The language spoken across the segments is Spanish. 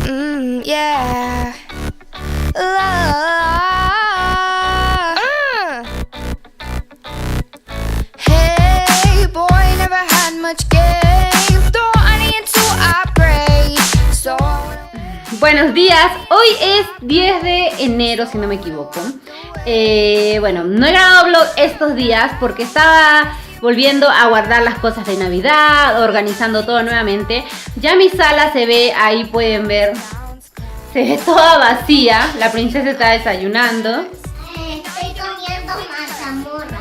Yeah. Hey, boy, never had much game. Throw honey into our brain. So. Buenos días, hoy es 10 de enero si no me equivoco. Bueno, no he grabado vlog estos días porque estaba volviendo a guardar las cosas de Navidad, organizando todo nuevamente. Ya mi sala se ve, ahí pueden ver, se ve toda vacía. La princesa está desayunando. Estoy comiendo mazamorra.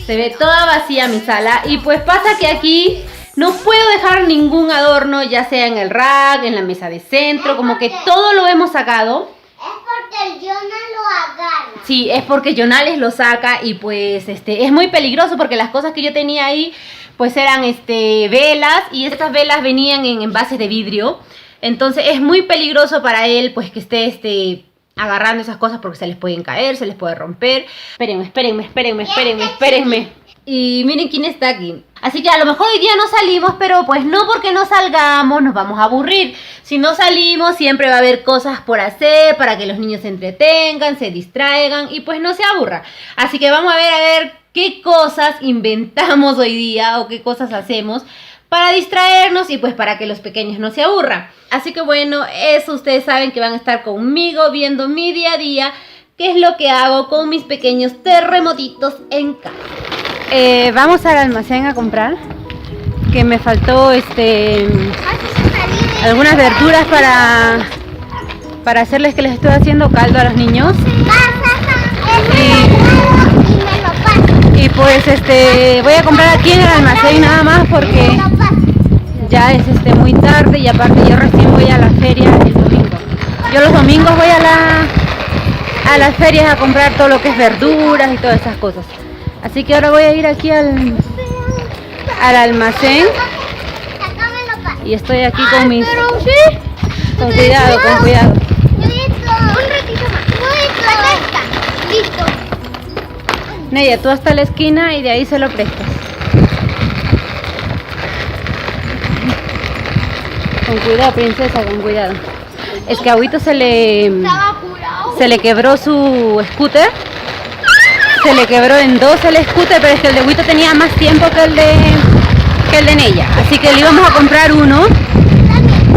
Se ve toda vacía mi sala y pues pasa que aquí no puedo dejar ningún adorno, ya sea en el rack, en la mesa de centro, como que todo lo hemos sacado. Es porque el Jonah lo agarra. Sí, es porque Jonales lo saca y pues es muy peligroso porque las cosas que yo tenía ahí pues eran velas y estas velas venían en envases de vidrio. Entonces es muy peligroso para él pues que esté agarrando esas cosas porque se les pueden caer, se les puede romper. Espérenme. Y miren quién está aquí. Así que a lo mejor hoy día no salimos, pero pues no porque no salgamos nos vamos a aburrir. Si no salimos siempre va a haber cosas por hacer para que los niños se entretengan, se distraigan y pues no se aburra. Así que vamos a ver qué cosas inventamos hoy día o qué cosas hacemos para distraernos y pues para que los pequeños no se aburran. Así que bueno, eso ustedes saben que van a estar conmigo viendo mi día a día, qué es lo que hago con mis pequeños terremotitos en casa. Vamos al almacén a comprar, que me faltó algunas verduras para hacerles, que les estoy haciendo caldo a los niños. Y pues voy a comprar aquí en el almacén nada más porque ya es muy tarde y aparte yo recién voy a la feria el domingo. Yo los domingos voy a las ferias a comprar todo lo que es verduras y todas esas cosas. Así que ahora voy a ir aquí al almacén y estoy aquí con mis... Con cuidado. Un ratito más. Listo. Neya, tú hasta la esquina y de ahí se lo prestas. Con cuidado, princesa, con cuidado. Es que a Agüito se le quebró su scooter. Se le quebró en dos el scooter, pero es que el de Agüito tenía más tiempo que el de Neya. Así que le íbamos a comprar uno,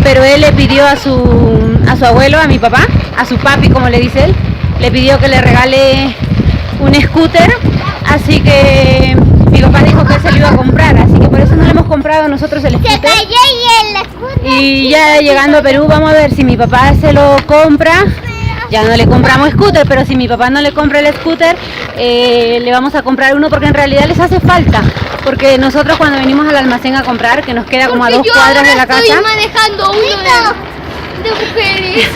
pero él le pidió a su abuelo, a mi papá, a su papi como le dice él, le pidió que le regale un scooter, así que mi papá dijo que él se lo iba a comprar, así que por eso no le hemos comprado nosotros el scooter. Se cayó y el scooter. Y ya llegando a Perú vamos a ver si mi papá se lo compra. Ya no le compramos scooter, pero si mi papá no le compra el scooter, le vamos a comprar uno porque en realidad les hace falta. Porque nosotros cuando venimos al almacén a comprar, que nos queda como a 2 cuadras de la casa. Estoy manejando uno de mujeres.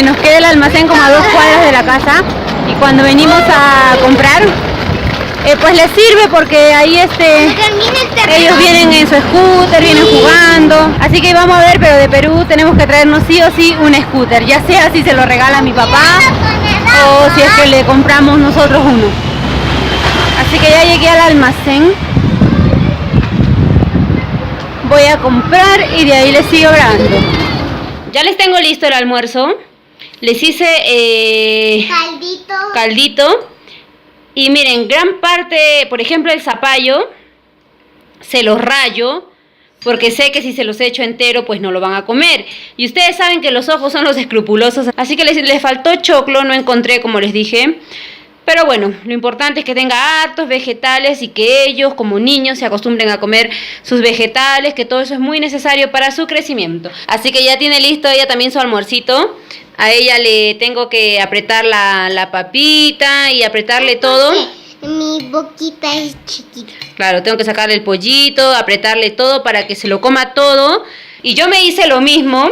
Nos queda el almacén como a 2 cuadras de la casa. Y cuando venimos a comprar, pues les sirve porque ahí ellos vienen en su scooter, vienen jugando. Así que vamos a ver, pero de Perú tenemos que traernos sí o sí un scooter. Ya sea si se lo regala mi papá o si es que le compramos nosotros uno. Así que ya llegué al almacén. Voy a comprar y de ahí les sigo grabando. Ya les tengo listo el almuerzo. Les hice caldito. Y miren, gran parte, por ejemplo el zapallo, se los rayo, porque sé que si se los echo entero, pues no lo van a comer. Y ustedes saben que los ojos son los escrupulosos, así que les faltó choclo, no encontré como les dije. Pero bueno, lo importante es que tenga hartos vegetales y que ellos como niños se acostumbren a comer sus vegetales, que todo eso es muy necesario para su crecimiento. Así que ya tiene listo ella también su almuercito. A ella le tengo que apretar la papita y apretarle todo. Mi boquita es chiquita. Claro, tengo que sacarle el pollito, apretarle todo para que se lo coma todo. Y yo me hice lo mismo.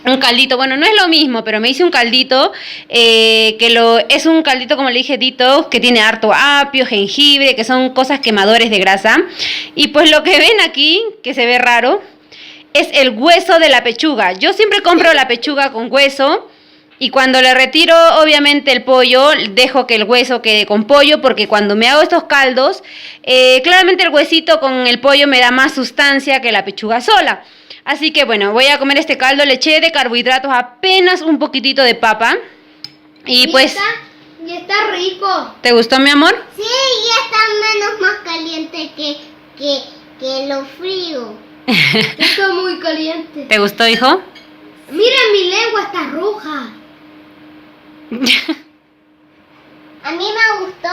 Un caldito, bueno, no es lo mismo, pero me hice un caldito, es un caldito, como le dije, detox, que tiene harto apio, jengibre, que son cosas quemadores de grasa. Y pues lo que ven aquí, que se ve raro, es el hueso de la pechuga. Yo siempre compro la pechuga con hueso, Y cuando le retiro, obviamente, el pollo, dejo que el hueso quede con pollo, porque cuando me hago estos caldos, claramente el huesito con el pollo me da más sustancia que la pechuga sola. Así que bueno, voy a comer este caldo, le eché de carbohidratos apenas un poquitito de papa. Y pues... Y está rico. ¿Te gustó, mi amor? Sí, y está menos más caliente que lo frío. Está muy caliente. ¿Te gustó, hijo? Mira, mi lengua está roja. A mí me gustó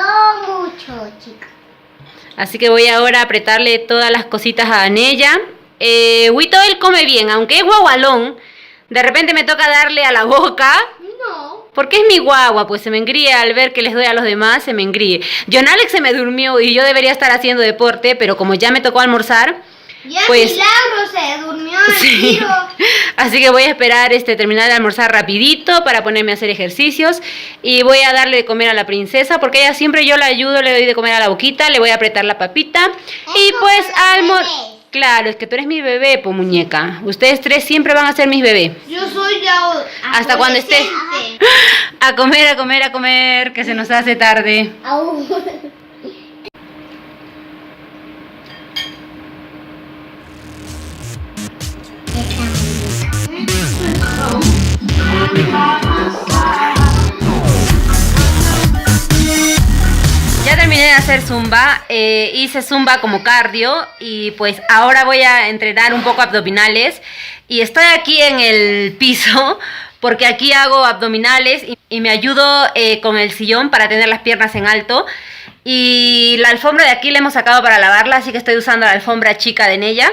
mucho, chicas. Así que voy ahora a apretarle todas las cositas a Anella. Huito, él come bien, aunque es guagualón. De repente me toca darle a la boca. No. Porque es mi guagua, pues se me engríe al ver que les doy a los demás, se me engríe. John Alex se me durmió y yo debería estar haciendo deporte, pero como ya me tocó almorzar, Ya pues... Milagro se durmió al Sí. tiro. Así que voy a esperar terminar de almorzar rapidito para ponerme a hacer ejercicios. Y voy a darle de comer a la princesa, porque ella siempre yo la ayudo, le doy de comer a la boquita, le voy a apretar la papita. Y como pues los almorzar... bebés. Claro, es que tú eres mi bebé, po muñeca. Ustedes tres siempre van a ser mis bebés. Yo soy ya Hasta cuando estés... adolescente. A comer, a comer, a comer, que se nos hace tarde. Au. Ya terminé de hacer zumba, hice zumba como cardio y pues ahora voy a entrenar un poco abdominales y estoy aquí en el piso porque aquí hago abdominales y me ayudo con el sillón para tener las piernas en alto y la alfombra de aquí la hemos sacado para lavarla, así que estoy usando la alfombra chica de Nella.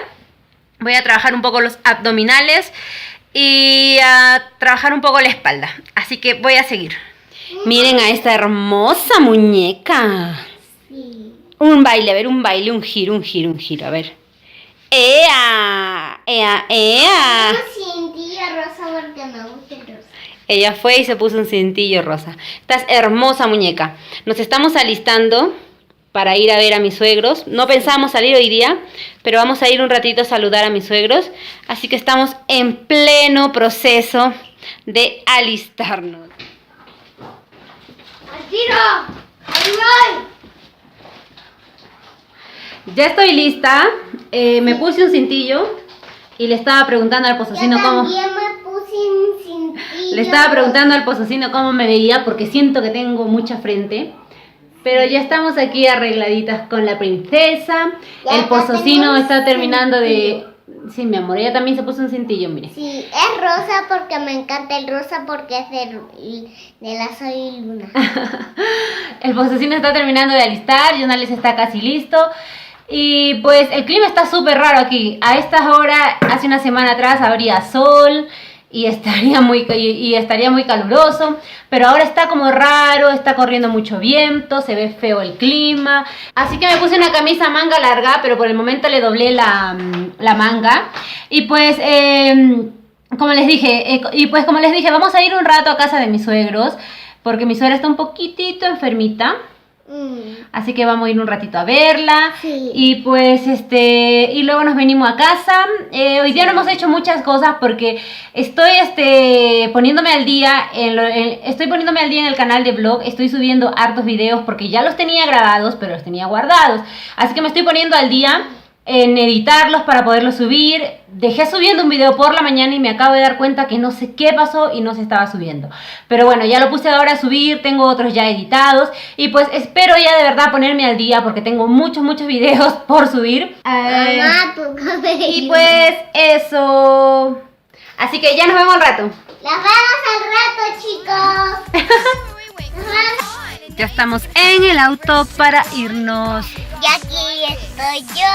Voy a trabajar un poco los abdominales y a trabajar un poco la espalda, así que voy a seguir. Miren a esta hermosa muñeca. Sí. Un baile, a ver, un baile, un giro, a ver. ¡Ea! ¡Ea! ¡Ea! Yo sentí rosa porque me gusta el rosa. Ella fue y se puso un cintillo rosa. Estás hermosa, muñeca. Nos estamos alistando para ir a ver a mis suegros. No pensábamos salir hoy día, pero vamos a ir un ratito a saludar a mis suegros. Así que estamos en pleno proceso de alistarnos. ¡Al tiro! ¡Ahí voy! Ya estoy lista. Me puse un cintillo y le estaba preguntando al pozocino Yo cómo... también me puse un cintillo. Le estaba preguntando al pozocino cómo me veía porque siento que tengo mucha frente. Pero ya estamos aquí arregladitas con la princesa. Ya El pozocino tengo un está terminando de... cintillo. Sí, mi amor, ella también se puso un cintillo, mire. Sí, es rosa porque me encanta el rosa porque es de la Sol y Luna. El pozocino está terminando de alistar, Jonales está casi listo. Y pues el clima está súper raro aquí. A estas horas, hace una semana atrás, habría sol y estaría muy caluroso. Pero ahora está como raro, está corriendo mucho viento, se ve feo el clima. Así que me puse una camisa manga larga, pero por el momento le doblé la manga. Y pues... como les dije, vamos a ir un rato a casa de mis suegros, porque mi suegra está un poquitito enfermita. Así que vamos a ir un ratito a verla. Sí. Y pues y luego nos venimos a casa. Hoy día no hemos hecho muchas cosas porque estoy poniéndome al día en el canal de vlog. Estoy subiendo hartos videos porque ya los tenía grabados, pero los tenía guardados. Así que me estoy poniendo al día en editarlos para poderlos subir. Dejé subiendo un video por la mañana y me acabo de dar cuenta que no sé qué pasó y no se estaba subiendo. Pero bueno, ya lo puse ahora a subir, tengo otros ya editados y pues espero ya de verdad ponerme al día porque tengo muchos videos por subir. Mamá, tu cabello. Y pues eso. Así que ya nos vemos al rato. Las vemos al rato, chicos. Nos vemos. Ya estamos en el auto para irnos. Y aquí estoy yo.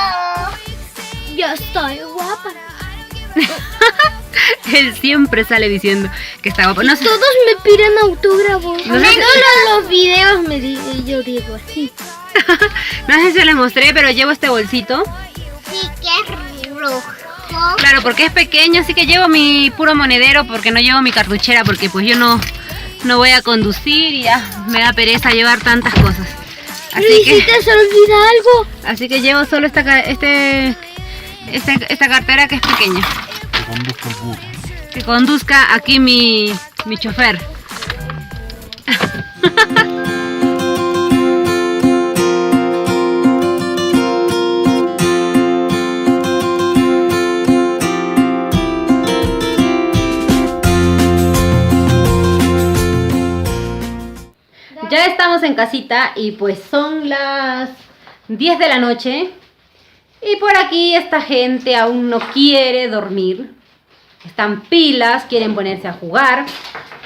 Yo estoy guapa. Él siempre sale diciendo que está guapo. No sé. Todos me piden autógrafos. No sé- Todos los videos yo digo así. No sé si les mostré, pero llevo este bolsito. Sí, que es rojo. Claro, porque es pequeño, así que llevo mi puro monedero porque no llevo mi cartuchera porque pues yo no voy a conducir y ya me da pereza llevar tantas cosas. ¿Y si te se olvida algo? Así que llevo solo esta cartera que es pequeña. Que conduzca aquí mi chofer. Ya estamos en casita y pues son las 10 de la noche y por aquí esta gente aún no quiere dormir. Están pilas, quieren ponerse a jugar.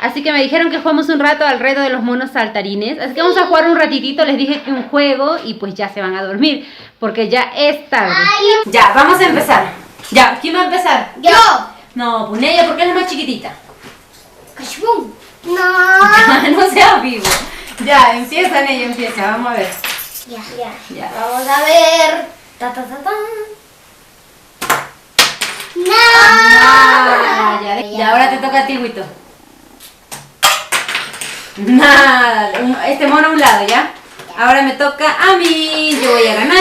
Así que me dijeron que jugamos un rato al reto de los monos saltarines. Así que vamos a jugar un ratitito, les dije que un juego y pues ya se van a dormir porque ya es tarde. Ya, vamos a empezar. Ya, ¿quién va a empezar? Yo. No, pues ella porque es la más chiquitita. No. No seas vivo. Ya, empieza ella, empieza, vamos a ver. Ya. Vamos a ver. Ta, ta, ta, ta. No. Ah, ya, ahora te toca a ti, Huito. Nada, este mono a un lado, ¿ya? Ahora me toca a mí, yo voy a ganar.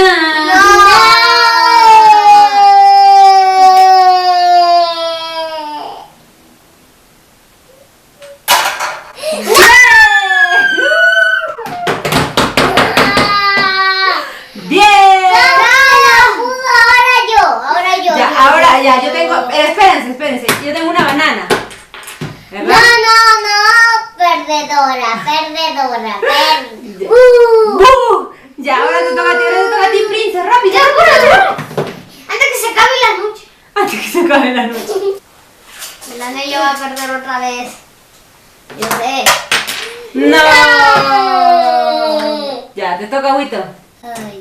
Ya, yo tengo, espérense, yo tengo una banana, ¿verdad? No, perdedora. Ya, ahora te toca a ti, Princesa, rápido. Antes que se acabe la noche. Antes que se acabe la noche. El anillo va a perder otra vez. Yo sé. No. Ya, te toca, Huito. Ay.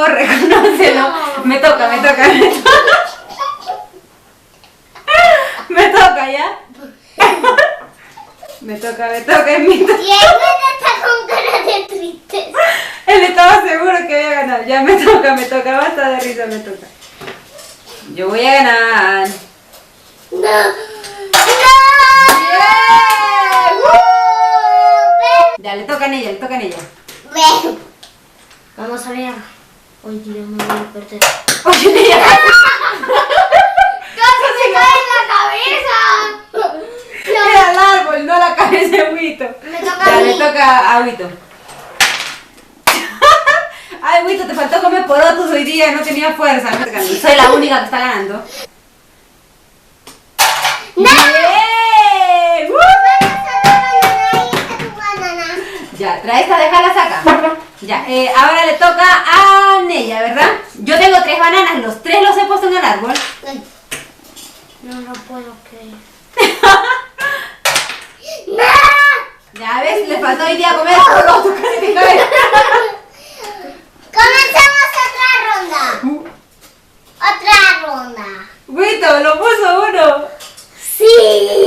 Reconócelo. Me toca. Me toca, ¿ya? Me toca, es mi turno. Y él está con cara de tristeza. Él estaba seguro que había ganado. Ya me toca, basta de risa, me toca. Yo voy a ganar. No. Ya, le tocan ella. Ven. Vamos a ver. Oye, yo me voy a perder. Oye, ella. ¡Casi se cae en la cabeza! Era el árbol, no la cabeza de Huito. Me toca Ya, a le mí. toca a Huito. Ay, Huito, te faltó comer porotos hoy día, no tenía fuerza. Soy la única que está ganando. ¡No! ¡Bien! Ya, trae esta, déjala saca. Ya, ahora le toca a Neya, ¿verdad? Yo tengo 3 bananas, los 3 los he puesto en el árbol. No lo puedo creer. Ya ves, le faltó hoy día comer porotos, casi te cae. Comenzamos otra ronda. Huito, lo puso uno. Sí.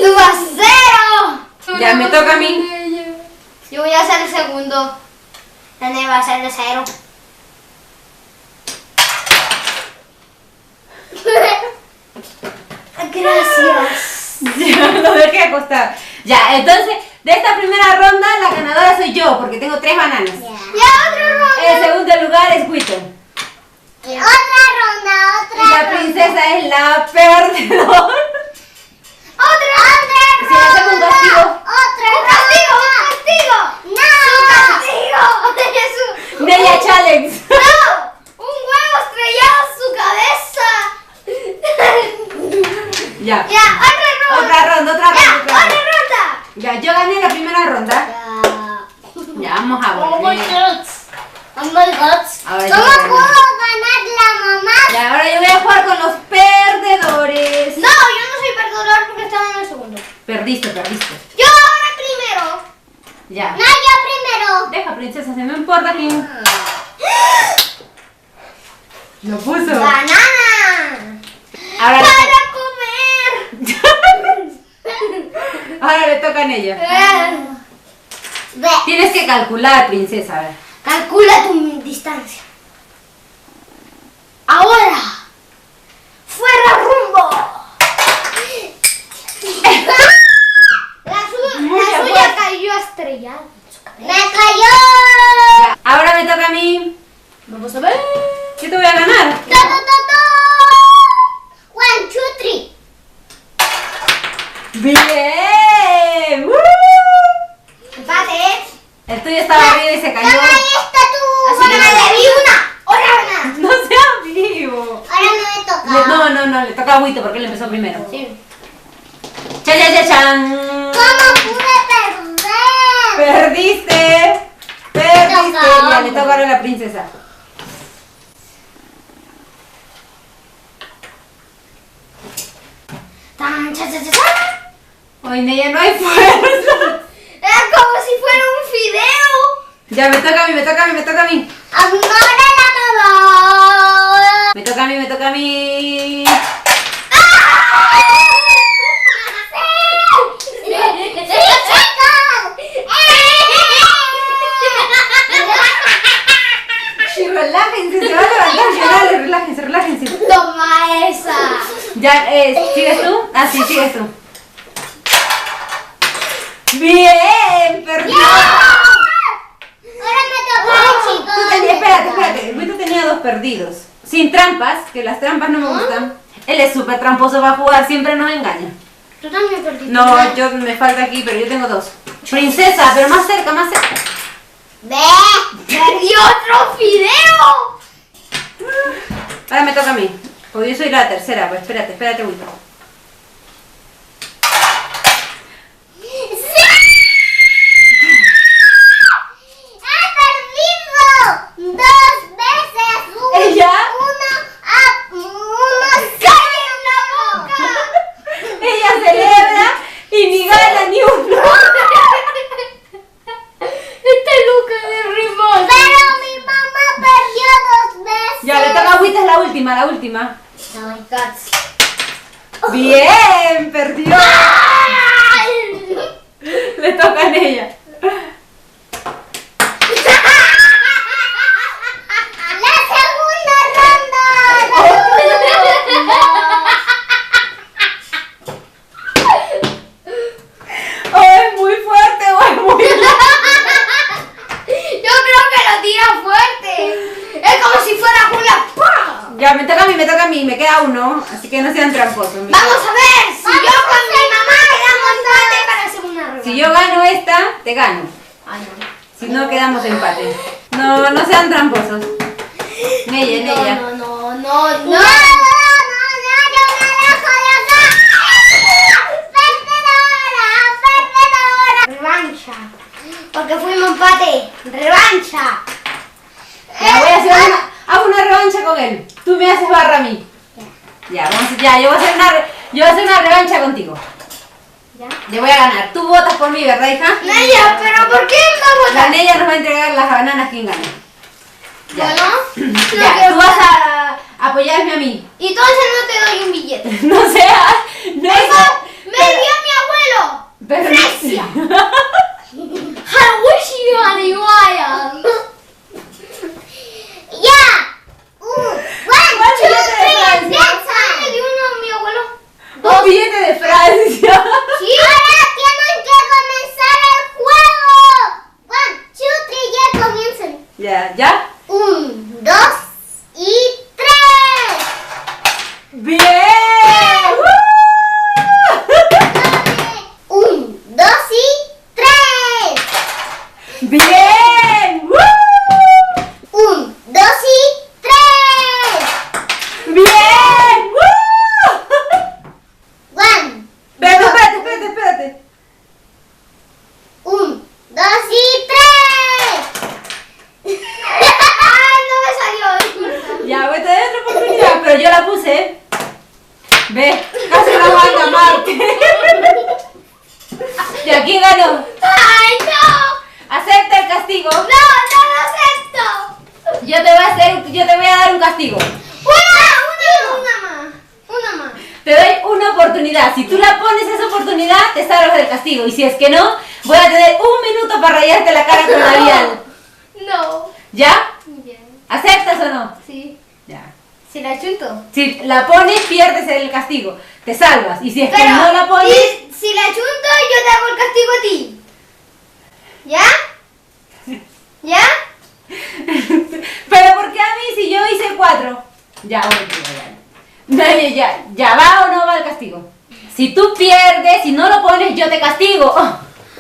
¡Tú vas 0! Ya, me toca a mí. Yo voy a hacer el segundo. Nene va a ser de 0. Gracias. Ya, lo dejé acostar. Ya, entonces, de esta primera ronda, la ganadora soy yo, porque tengo 3 bananas. Ya, otra ronda. El segundo lugar es Huito. Otra ronda. Y la princesa es la perdedora. Otra Si le hacemos un castigo. Un castigo. No. Un castigo. Neya Challenge. No. Un huevo estrellado en su cabeza. Ya. Ya, otra ronda. Otra ronda. Otra ronda. Ya, yo gané la primera ronda. Ya, vamos a volver. Oh my god. Ahora yo ¿Cómo voy a puedo ganar. ganar la mamá? Ya, ahora yo voy a jugar con los perdedores. No, yo no soy perdedor porque estaba en el segundo. Perdiste. Yo ahora primero. Ya. No, yo primero. Deja, princesa, se me importa quién. Lo puso. Banana. Ahora Para comer. ahora le toca a ella. Ve. Tienes que calcular, princesa. A ver. Calcula tu distancia. Ahora. Fuera rumbo. le toca a Huito porque él empezó primero. Sí. ¡Chan, chan, chan, chan! ¿Cómo pude perder? ¡Perdiste! ¡Perdiste! Toca. Ya, le toca ahora a la princesa. Tan, cha, cha, cha, cha. Hoy Neya no hay fuerza. Era como si fuera un fideo. Ya, me toca a mí, me toca a mí, me toca a mí. Ahora la mamá. Me toca a mí, me toca a mí. Sí, relájense, se va a levantar, llorale, relájense, relájense. Toma esa. Ya, ¿sigues tú? Ah, sí, sigues tú. ¡Bien! ¡Perdió! Ahora me toca, chicos. Tú tenías, espérate. Huito tenía 2 perdidos. Sin trampas, que las trampas no me gustan. Él es súper tramposo, va a jugar, siempre nos engaña. Tú también perdiste. No, yo me falta aquí, pero yo tengo 2. Princesa, pero más cerca, más cerca. ¡Ve! ¡Perdió otro fideo! Ahora me toca a mí. Porque yo soy la tercera, pues espérate, Huito. ¿Ella? Ella celebra y ni gana ni uno. Ya, le toca a Huito, es la última. Bien, perdió. Le toca a ella. O es muy fuerte o es muy... Yo creo que lo tira fuerte. Es como si fuera una ¡pah! Ya, me toca a mí, me queda uno, así que no sean tramposos. Vamos a ver si yo con mi mamá quedamos empate para hacer una revancha. Si yo gano esta, te gano. Ay, no. Si no, quedamos empate. No sean tramposos. Neya. No. Revancha. Porque fuimos empate. Revancha. Ya, voy a hacer hago una revancha con él. Tú me haces barra a mí. Ya, yo voy a hacer una revancha contigo. ¿Ya? Le voy a ganar. Tú votas por mí, ¿verdad, hija? Neya, pero ¿por qué me La votas? Neya nos va a entregar las bananas quien gane. Ya. Bueno, Ya, tú vas a apoyarme a mí. y entonces no te doy un billete. No sea. Me dio mi abuelo. Pero Grecia. I wish you had a wild. Ya. ¿Cuál billete de Francia? Me dio uno a mi abuelo. Un billete de Francia. Sí. Ahora tienen que comenzar el juego. 1, 2, 3, ya comiencen. Ya. 1, 2 y 3. Bien. 1, 2 y 3. Bien. 1, 2 y 3. Bien. 1, Pero espérate. 1, 2 y 3. Ay, no me salió. Disculpa. Ya, voy a tener otra oportunidad, pero yo la puse. Ve, casi la voy a Marte. ¿Y aquí ganó? Ay, no. Acepta el castigo. No lo acepto. Yo te voy a dar un castigo. Una más. Te doy una oportunidad. Si tú la pones esa oportunidad, te salvas del castigo. Y si es que no, voy a tener 1 minuto para rayarte la cara con labial. No. ¿Ya? Bien. ¿Aceptas o no? Sí. Ya. Si la chunto. Si la pones, pierdes el castigo. Te salvas. Y si es que Pero, no la pones... y si la chunto, yo te hago el castigo a ti. ¿Ya? ¿Ya? Pero ¿por qué a mí si yo hice 4? Ya, bueno, ya va o no va el castigo. Si tú pierdes, si no lo pones, yo te castigo.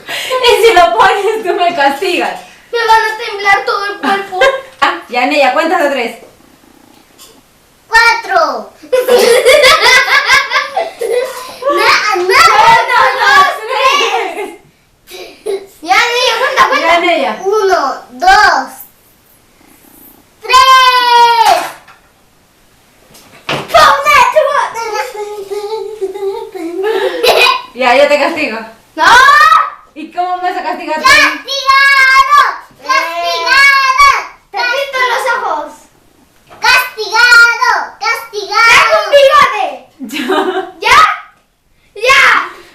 Y si lo pones, tú me castigas. Me van a temblar todo el cuerpo. Ya, Neya, cuentas de 3. 4. 1, 2, 3. Ya, niña, cuenta. Gané ya. 1, 2, 3. Ya, yo te castigo. ¡No! ¿Y cómo me vas a castigar tú? ¡Castigado! ¡Castigado! ¡Te pinto los ojos! ¡Castigado! ¡Castigado! ¡Un bigote! ¿Ya? ¡Ya!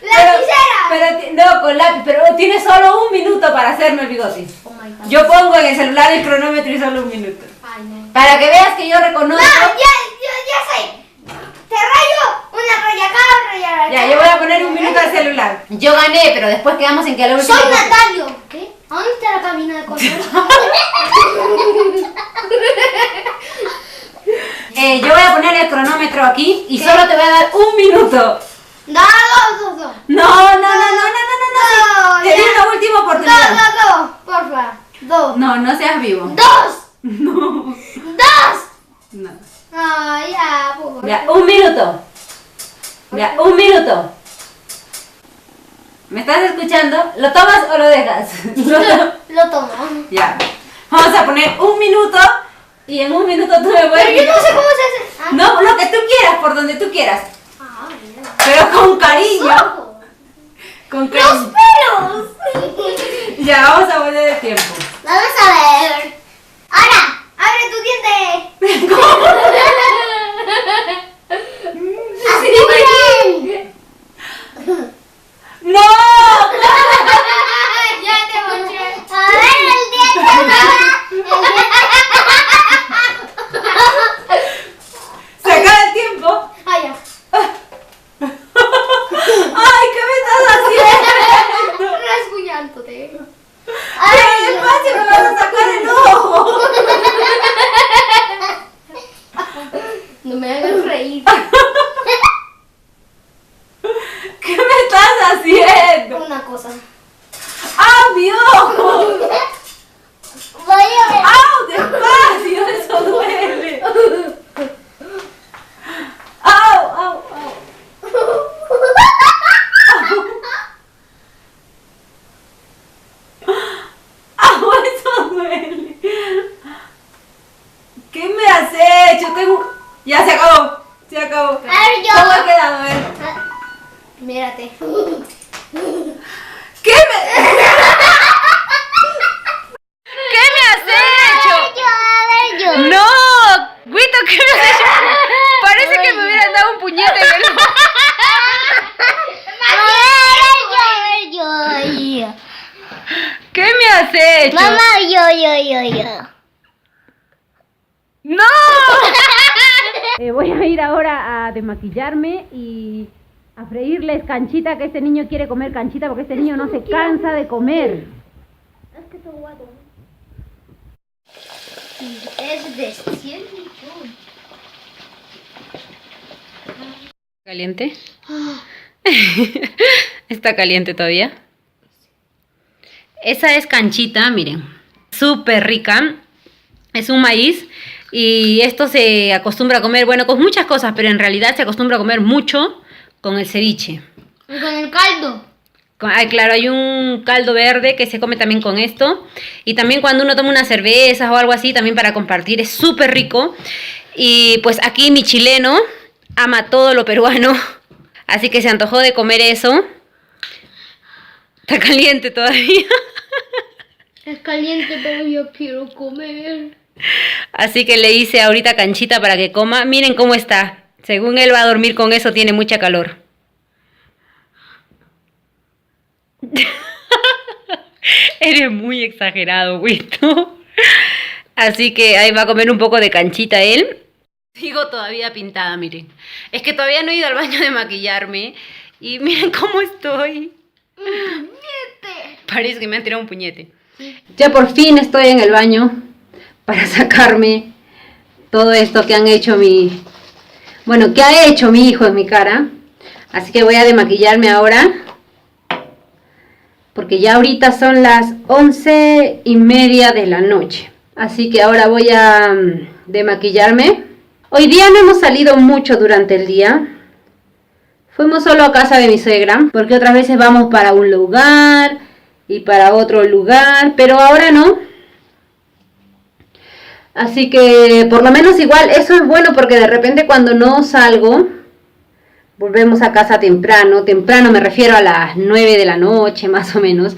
¡Lapicera! Pero, no, con lápiz, pero tienes solo 1 minuto para hacerme el bigote. Oh my God. Yo pongo en el celular el cronómetro y solo 1 minuto. Ay, no. Para que veas que yo reconozco. No, ya sé. Te rayo una raya acá, una raya acá. Ya, yo voy a poner 1 minuto al celular. Yo gané, pero después quedamos en que a la última. Soy Natalio. ¿Qué? ¿A dónde está la cabina de control? Yo voy a poner el cronómetro aquí y solo te voy a dar 1 minuto. No, dos. No. No, Te di ya. una última oportunidad. Dos, porfa. Dos. No seas vivo. Dos. No. No, ya, por Ya, 1 minuto. Ya, 1 minuto. ¿Me estás escuchando? ¿Lo tomas o lo dejas? Lo tomo. Ya. Vamos a poner 1 minuto y en 1 minuto tú me puedes. Pero yo no sé cómo se hace. Ah. No, lo que tú quieras, por donde tú quieras. Ah, mira. Pero con cariño. Con ¡Los cariño. pelos! Ya, vamos a poner el tiempo. Vamos a ver. Ahora, abre tu diente. Así bien. ¡No! Ya te moché. A ver el diente. Se acaba el tiempo. Ah, ya. ¡Ay, qué me estás haciendo! Rasguñándote. ¡Ay, despacio, me vas a sacar el ojo! No me hagas reír. ¿Qué me estás haciendo? Una cosa. ¡Ah, mi ojo! Voy a ver. ¡Au, despacio! Eso duele. ¡Au! ¡Au, eso duele! ¿Qué me has hecho? Ya se acabó. Se acabó. A ver, yo. ¿Cómo ha quedado? A ver. Mírate. ¿Qué me has hecho? A ver, yo. ¡No! Guito, ¿qué me has hecho? Parece que me hubieran dado un puñete en el ojo. yo. ¿Qué me has hecho? Mamá, yo. ¡No! Voy a ir ahora a desmaquillarme y a freírles canchita, que este niño quiere comer canchita porque este niño no se cansa de comer. Es que te guardo. Es de 100 millones. ¿Caliente? ¿Está caliente todavía? Esa es canchita, miren. Súper rica. Es un maíz. Y esto se acostumbra a comer, bueno, con muchas cosas, pero en realidad se acostumbra a comer mucho con el ceviche. Y con el caldo. Claro, hay un caldo verde que se come también con esto. Y también cuando uno toma unas cervezas o algo así, también para compartir, es súper rico. Y pues aquí mi chileno ama todo lo peruano, así que se antojó de comer eso. Está caliente todavía. Es caliente, pero yo quiero comer. Así que le hice ahorita canchita para que coma. Miren cómo está. Según él va a dormir con eso, tiene mucha calor. Eres muy exagerado, Guito. Así que ahí va a comer un poco de canchita él. Sigo todavía pintada, miren. Es que todavía no he ido al baño de maquillarme. Y miren cómo estoy. Parece que me han tirado un puñete. Ya por fin estoy en el baño para sacarme todo esto que han hecho que ha hecho mi hijo en mi cara. Así que voy a demaquillarme ahora, porque ya ahorita son las 11:30 de la noche. Así que ahora voy a demaquillarme. Hoy día no hemos salido mucho durante el día. Fuimos solo a casa de mi suegra, porque otras veces vamos para un lugar y para otro lugar, pero ahora no. Así que por lo menos igual eso es bueno, porque de repente cuando no salgo, volvemos a casa temprano. Temprano me refiero a las 9 de la noche más o menos,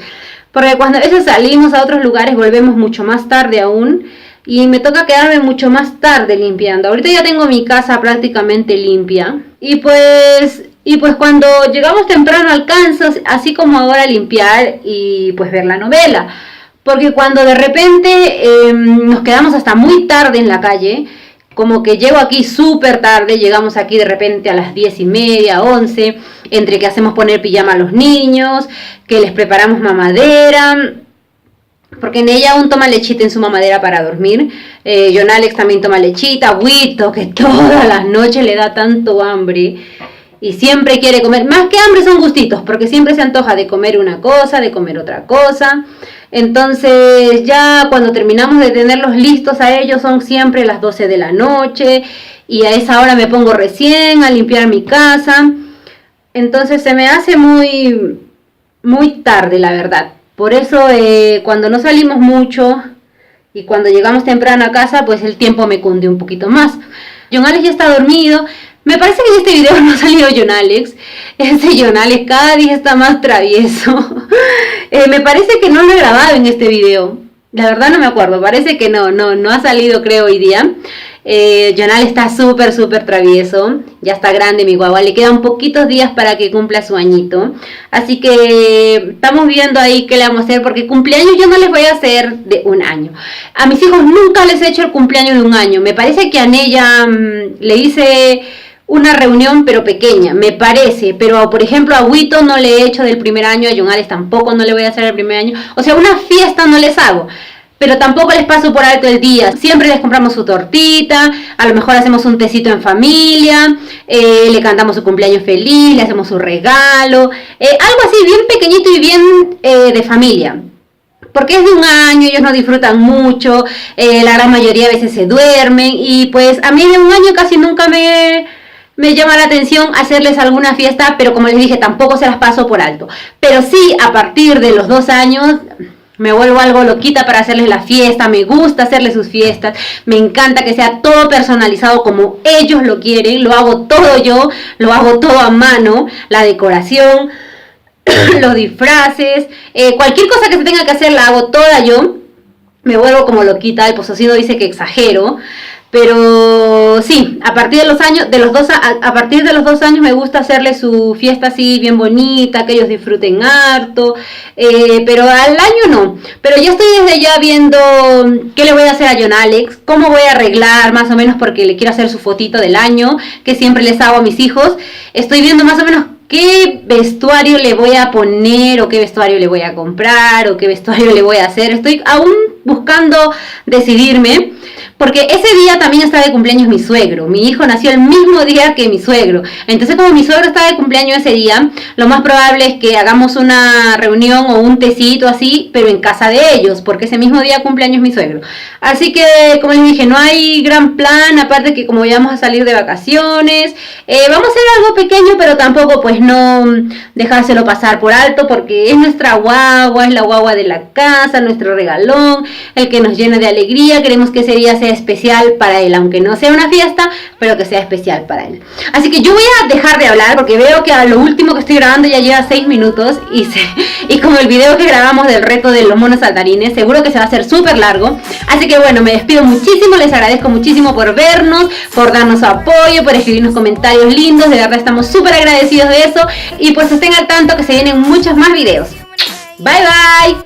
porque cuando a veces salimos a otros lugares volvemos mucho más tarde aún. Y me toca quedarme mucho más tarde limpiando. Ahorita ya tengo mi casa prácticamente limpia. Y pues cuando llegamos temprano alcanzo, así como ahora, limpiar y pues ver la novela. Porque cuando de repente nos quedamos hasta muy tarde en la calle, como que llego aquí súper tarde, llegamos aquí de repente a las 10:30, 11, entre que hacemos poner pijama a los niños, que les preparamos mamadera, porque en ella aún toma lechita en su mamadera para dormir. John Alex también toma lechita, agüito, que todas las noches le da tanto hambre y siempre quiere comer. Más que hambre son gustitos, porque siempre se antoja de comer una cosa, de comer otra cosa. Entonces ya cuando terminamos de tenerlos listos a ellos son siempre las 12 de la noche y a esa hora me pongo recién a limpiar mi casa. Entonces se me hace muy tarde, la verdad. Por eso cuando no salimos mucho y cuando llegamos temprano a casa, pues el tiempo me cunde un poquito más. John Alex ya está dormido. Me parece que en este video no ha salido John Alex. Ese John Alex cada día está más travieso. Me parece que no lo he grabado en este video. La verdad no me acuerdo. Parece que no ha salido, creo, hoy día. John Alex está súper travieso. Ya está grande mi guagua. Le quedan poquitos días para que cumpla su añito. Así que estamos viendo ahí qué le vamos a hacer. Porque cumpleaños yo no les voy a hacer de 1 año. A mis hijos nunca les he hecho el cumpleaños de 1 año. Me parece que a Nella le hice una reunión pero pequeña, me parece. Pero por ejemplo a Huito no le he hecho del primer año. A John Alex tampoco no le voy a hacer el primer año. O sea, una fiesta no les hago, pero tampoco les paso por alto el día. Siempre les compramos su tortita, a lo mejor hacemos un tecito en familia, le cantamos su cumpleaños feliz, le hacemos su regalo, algo así bien pequeñito y bien de familia. Porque es de 1 año, ellos no disfrutan mucho, la gran mayoría a veces se duermen y pues a mí de 1 año casi nunca me llama la atención hacerles alguna fiesta, pero como les dije, tampoco se las paso por alto. Pero sí, a partir de los 2 años me vuelvo algo loquita para hacerles la fiesta. Me gusta hacerles sus fiestas, me encanta que sea todo personalizado como ellos lo quieren. Lo hago todo yo, lo hago todo a mano, la decoración, los disfraces, cualquier cosa que se tenga que hacer la hago toda yo. Me vuelvo como loquita, el posesido dice que exagero. Pero sí, a partir de los años, a partir de los 2 años me gusta hacerle su fiesta así bien bonita, que ellos disfruten harto, pero al año no. Pero ya estoy desde ya viendo qué le voy a hacer a John Alex, cómo voy a arreglar más o menos, porque le quiero hacer su fotito del año, que siempre les hago a mis hijos. Estoy viendo más o menos qué vestuario le voy a poner, o qué vestuario le voy a comprar, o qué vestuario le voy a hacer. Estoy aún buscando decidirme, porque ese día también está de cumpleaños mi suegro. Mi hijo nació el mismo día que mi suegro. Entonces, como mi suegro está de cumpleaños ese día, lo más probable es que hagamos una reunión o un tecito así, pero en casa de ellos, porque ese mismo día cumpleaños mi suegro. Así que, como les dije, no hay gran plan, aparte que como ya vamos a salir de vacaciones, vamos a hacer algo pequeño, pero tampoco pues no dejárselo pasar por alto, porque es nuestra guagua, es la guagua de la casa, nuestro regalón, el que nos llena de alegría. Queremos que ese día sea especial para él, aunque no sea una fiesta, pero que sea especial para él. Así que yo voy a dejar de hablar, porque veo que a lo último que estoy grabando ya lleva 6 minutos, y como el video que grabamos del reto de los monos saltarines, seguro que se va a hacer súper largo. Así que bueno, me despido muchísimo, les agradezco muchísimo por vernos, por darnos su apoyo, por escribirnos comentarios lindos, de verdad estamos súper agradecidos de eso, y pues estén al tanto que se vienen muchos más videos. Bye bye.